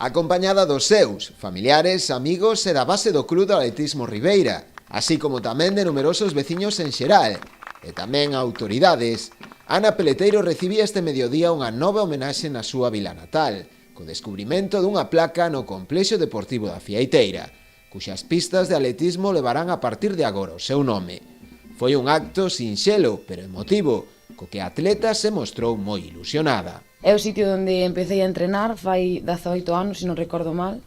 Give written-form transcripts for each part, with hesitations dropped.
acompañada dos seus, familiares, amigos e da base do Club de Atletismo Ribeira, así como tamén de numerosos veciños en xeral, e tamén autoridades. Ana Peleteiro recibía este mediodía unha nova homenaxe na súa vila natal, co descubrimento dunha placa no Complexo Deportivo da Fieiteira, cuxas pistas de atletismo levarán a partir de agora o seu nome. Foi un acto sinxelo, pero emotivo, co que a atleta se mostrou moi ilusionada. É o sitio onde empecé a entrenar fai 18 anos, se non recordo mal.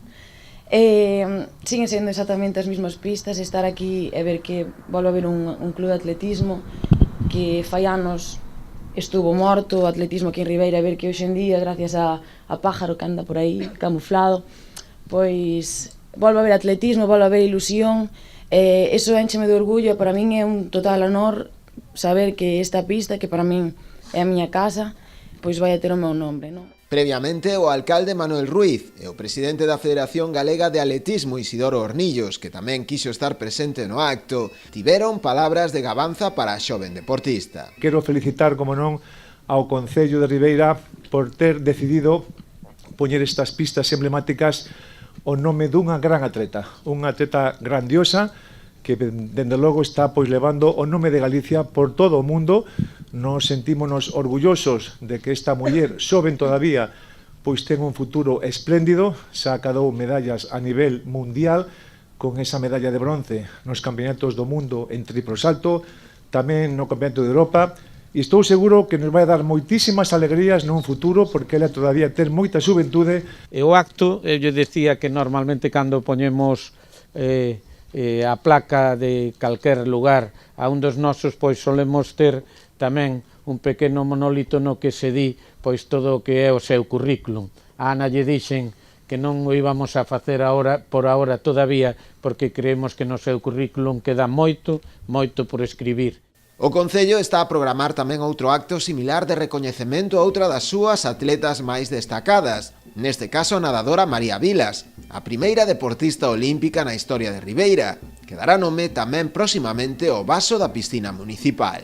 Siguen sendo exactamente as mesmas pistas, estar aquí e ver que volve a haber un club de atletismo que fai anos estuvo morto o atletismo aquí en Ribeira, ver que hoxe en día, gracias a Pájaro que anda por aí camuflado, pois volve a haber atletismo, volve a haber ilusión, eso éncheme de orgullo. Para min é un total honor saber que esta pista, que para min é a miña casa, pois vai a ter o meu nombre, non? Previamente, o alcalde Manuel Ruiz e o presidente da Federación Galega de Atletismo Isidoro Hornillos, que tamén quiso estar presente no acto, tiveron palabras de gabanza para a xoven deportista. Quero felicitar, como non, ao Concello de Ribeira por ter decidido poñer estas pistas emblemáticas o nome dunha gran atleta, unha atleta grandiosa que, dende logo, está pois levando o nome de Galicia por todo o mundo. Nos sentímonos orgullosos de que esta muller, xoven todavía, pois ten un futuro espléndido, xa acadou medallas a nivel mundial, con esa medalla de bronce nos campeonatos do mundo en triplo salto, tamén no campeonato de Europa, e estou seguro que nos vai dar moitísimas alegrías nun futuro, porque ela todavía ten moita xuventude. E o acto, eu lle decía que normalmente cando poñemos a placa de calquer lugar a un dos nosos, pois solemos ter tamén un pequeno monolito no que se di pois todo o que é o seu currículum. A Ana lle dixen que non o íbamos a facer por ahora todavía, porque creemos que no seu currículum queda moito por escribir. O Concello está a programar tamén outro acto similar de recoñecemento a outra das súas atletas máis destacadas, neste caso a nadadora María Vilas, a primeira deportista olímpica na historia de Ribeira, que dará nome tamén proximamente ao vaso da piscina municipal.